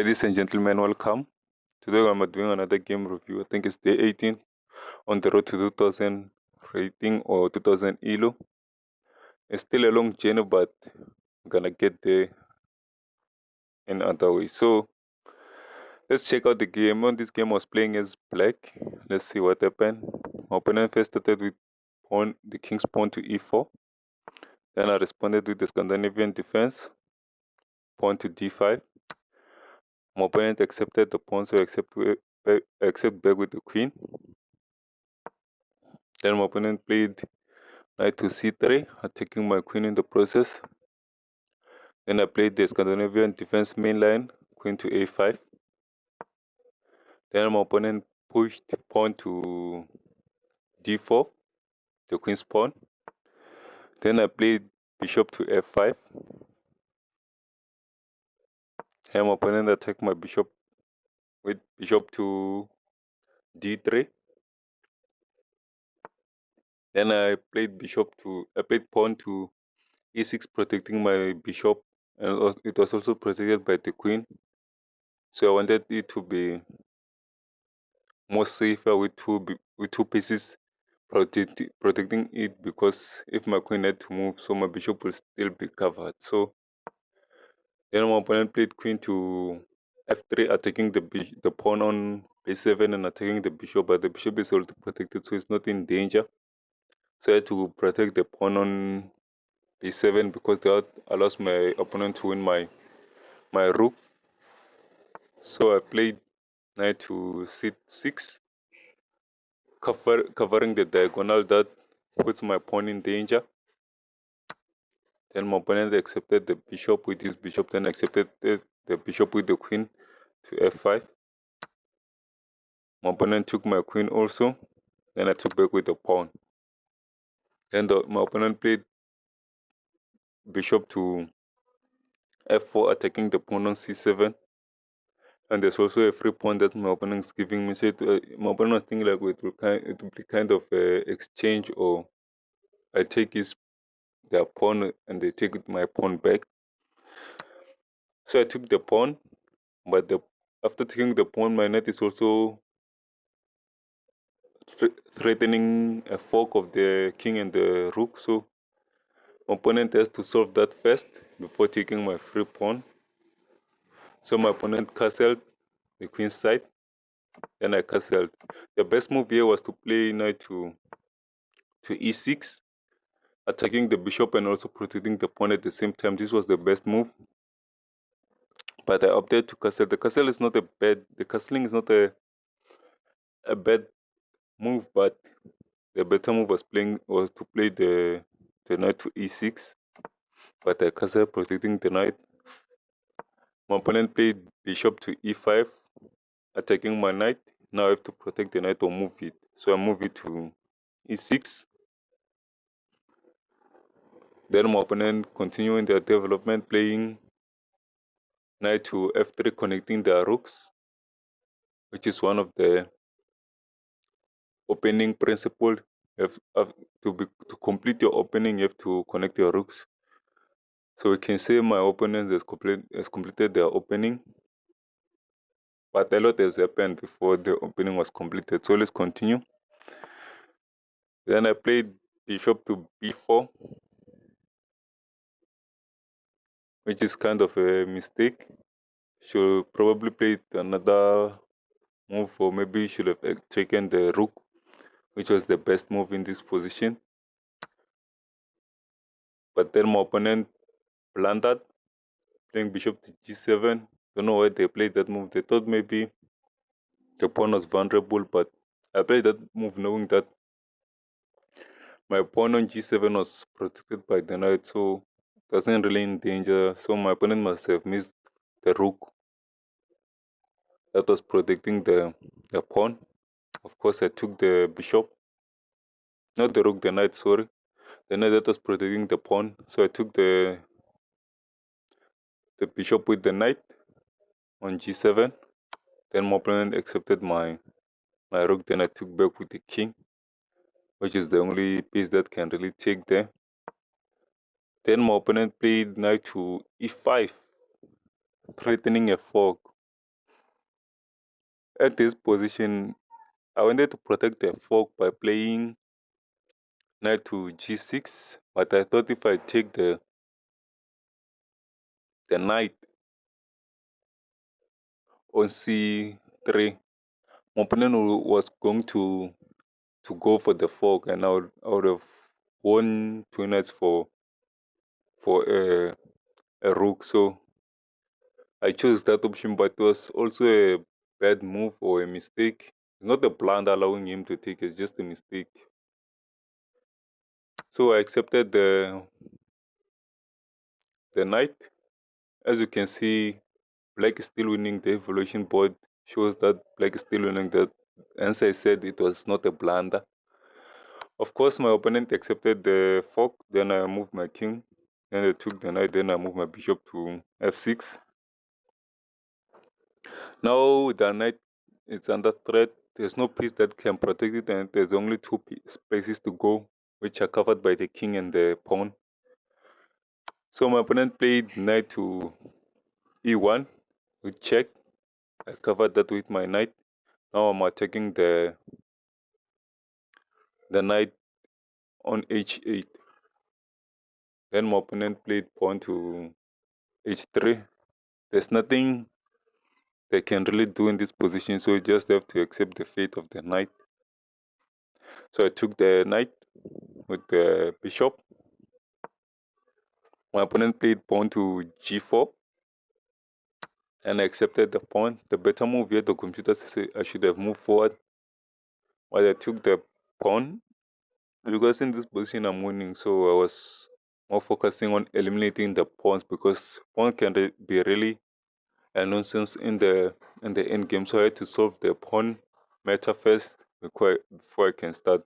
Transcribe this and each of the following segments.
Ladies and gentlemen, welcome. Today I'm doing another game review. I think it's day 18 on the road to 2000 rating or 2000 ELO. It's still a long journey, but I'm gonna get there in other way. So let's check out the game. On this game I was playing as black. Let's see what happened. My opponent first started with the king's pawn to e4. Then I responded with the Scandinavian defense, pawn to d5. My opponent accepted the pawn, so I accept back with the queen. Then my opponent played knight to c3, attacking my queen in the process. Then I played the Scandinavian defense main line, queen to a5. Then my opponent pushed pawn to d4, the queen's pawn. Then I played bishop to f5. And my opponent attacked my bishop with bishop to d3. Then I played pawn to e6, protecting my bishop, and it was also protected by the queen. So I wanted it to be more safer with two pieces protecting it, because if my queen had to move, so my bishop will still be covered. So then my opponent played queen to f3, attacking the pawn on b7 and attacking the bishop, but the bishop is already protected, so it's not in danger. So I had to protect the pawn on b7, because that allows my opponent to win my rook. So I played knight to c6, covering the diagonal that puts my pawn in danger. Then my opponent accepted the bishop with his bishop, then accepted the bishop with the queen to f5. My opponent took my queen also, then I took back with the pawn. Then my opponent played bishop to f4, attacking the pawn on c7. And there's also a free pawn that my opponent is giving me. So my opponent was thinking like it will be kind of a exchange, or I take their pawn and they take my pawn back. So I took the pawn, but after taking the pawn, my knight is also threatening a fork of the king and the rook. So my opponent has to solve that first before taking my free pawn. So my opponent castled the queen's side, then I castled. The best move here was to play knight to e6, attacking the bishop and also protecting the pawn at the same time. This was the best move, but I opted to castle. The castling is not a bad move, but the better move was to play the knight to e6, but I castled, protecting the knight. My opponent played bishop to e5, attacking my knight. Now I have to protect the knight or move it. So I move it to e6. Then my opponent continuing their development, playing knight to f3, connecting their rooks, which is one of the opening principle. To complete your opening, you have to connect your rooks. So we can say my opponent has completed their opening, but a lot has happened before the opening was completed. So let's continue. Then I played bishop to b4, which is kind of a mistake. Should probably play another move, or maybe should have taken the rook, which was the best move in this position. But then my opponent blundered, playing bishop to g7. Don't know why they played that move. They thought maybe the pawn was vulnerable, but I played that move knowing that my pawn on g7 was protected by the knight, so it wasn't really in danger. So my opponent must have missed the rook that was protecting the pawn. Of course, I took the bishop, not the rook, the knight, sorry. The knight that was protecting the pawn. So I took the bishop with the knight on g7. Then my opponent accepted my rook. Then I took back with the king, which is the only piece that can really take there. Then my opponent played knight to e5, threatening a fork. At this position, I wanted to protect the fork by playing knight to g6, but I thought if I take the knight on c3, my opponent was going to go for the fork, and I would have won two knights for a rook. So I chose that option, but it was also a bad move or a mistake. It's not a blunder allowing him to take, it's just a mistake. So I accepted the knight. As you can see, black is still winning. The evaluation board shows that black is still winning. That, as I said, it was not a blunder. Of course, my opponent accepted the fork. Then I moved my king. Then I took the knight. Then I moved my bishop to f6. Now the knight is under threat. There's no piece that can protect it, and there's only two spaces to go, which are covered by the king and the pawn. So my opponent played knight to e1 with check. I covered that with my knight. Now I'm attacking the knight on h8. Then my opponent played pawn to h3. There's nothing they can really do in this position, so you just have to accept the fate of the knight. So I took the knight with the bishop. My opponent played pawn to g4, and I accepted the pawn. The better move here, the computer says I should have moved forward, but I took the pawn because in this position I'm winning, so I was more focusing on eliminating the pawns, because pawn can be really a nonsense in the end game. So I had to solve the pawn matter first before I can start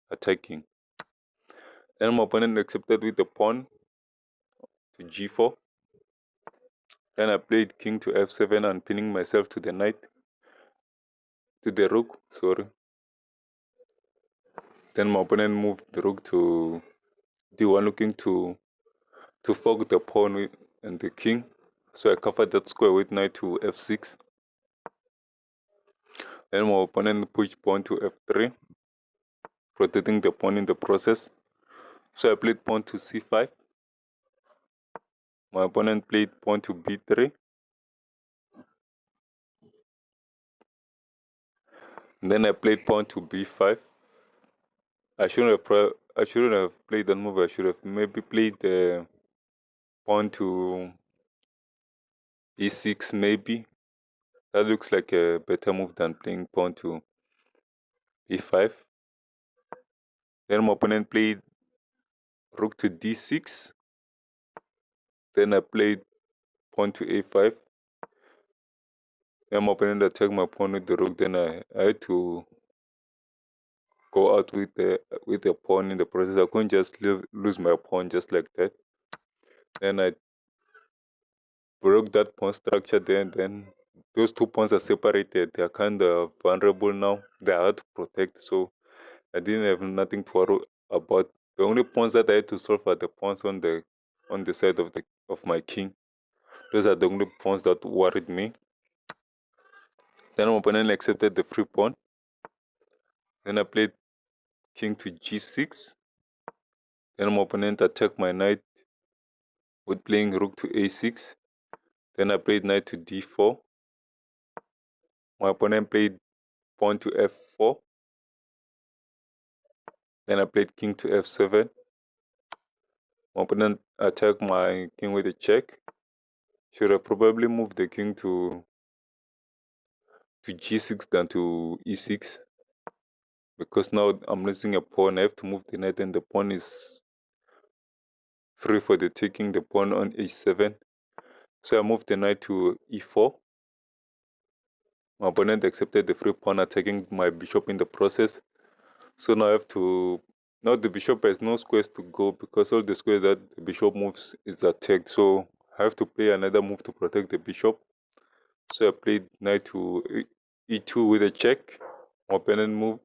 attacking. Then my opponent accepted with the pawn to g4. Then I played king to f7 and pinning myself to the knight, to the rook, sorry. Then my opponent moved the rook to d1, looking to fork the pawn and the king. So I covered that square with knight to f6. Then my opponent pushed pawn to f3, protecting the pawn in the process. So I played pawn to c5. My opponent played pawn to b3. Then I played pawn to b5. I shouldn't have played that move. I should have maybe played the pawn to b6 maybe. That looks like a better move than playing pawn to b5. Then my opponent played rook to d6. Then I played pawn to a5. Then my opponent attacked my pawn with the rook. Then I had to go out with the pawn in the process. I couldn't just lose my pawn just like that. Then I broke that pawn structure there, and then those two pawns are separated. They are kind of vulnerable now. They are hard to protect, so I didn't have nothing to worry about. The only pawns that I had to solve are the pawns on the side of my king. Those are the only pawns that worried me. Then my opponent accepted the free pawn. Then I played king to g6. Then my opponent attacked my knight with playing rook to a6. Then I played knight to d4. My opponent played pawn to f4. Then I played king to f7. My opponent attacked my king with a check. Should have probably moved the king to g6 than to e6, because now I'm losing a pawn. I have to move the knight, and the pawn is free for the taking, the pawn on h7. So I moved the knight to e4. My opponent accepted the free pawn, attacking my bishop in the process. So now I have to... Now the bishop has no squares to go, because all the squares that the bishop moves is attacked. So I have to play another move to protect the bishop. So I played knight to e2 with a check. My opponent moved.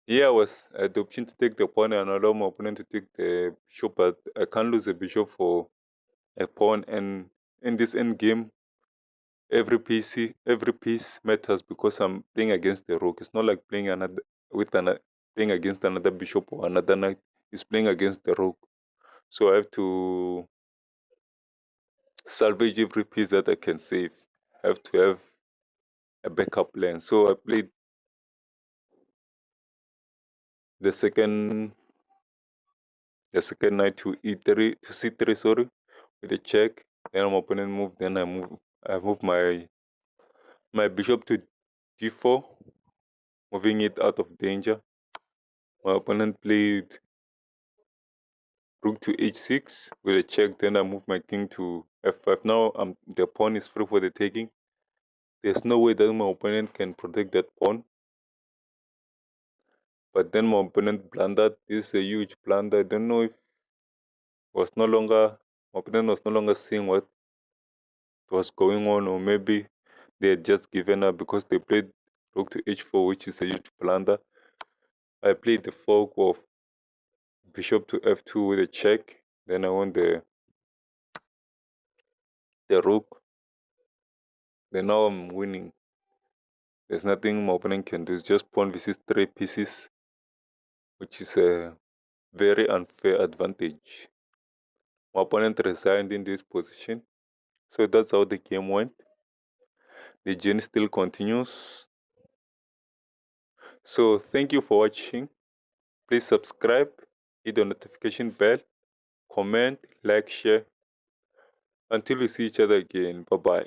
Here I had the option to take the pawn and allow my opponent to take the bishop, but I can't lose the bishop for a pawn. And in this end game, every piece matters because I'm playing against the rook. It's not like playing another with another playing against another bishop or another knight. It's playing against the rook. So I have to salvage every piece that I can save. I have to have a backup plan. So I played the second knight to e3 to c3, sorry, with a check. Then my opponent moved. Then I move my bishop to d4, moving it out of danger. My opponent played rook to h6 with a check. Then I move my king to f5. Now the pawn is free for the taking. There's no way that my opponent can protect that pawn. But then my opponent blundered. This is a huge blunder. I don't know if was no longer my opponent was no longer seeing what was going on, or maybe they had just given up because they played rook to h4, which is a huge blunder. I played the fork of bishop to f2 with a check. Then I won the rook. Then now I'm winning. There's nothing my opponent can do. It's just pawn v6 three pieces, which is a very unfair advantage. My opponent resigned in this position. So that's how the game went. The journey still continues. So thank you for watching. Please subscribe, hit the notification bell, comment, like, share. Until we see each other again. Bye bye.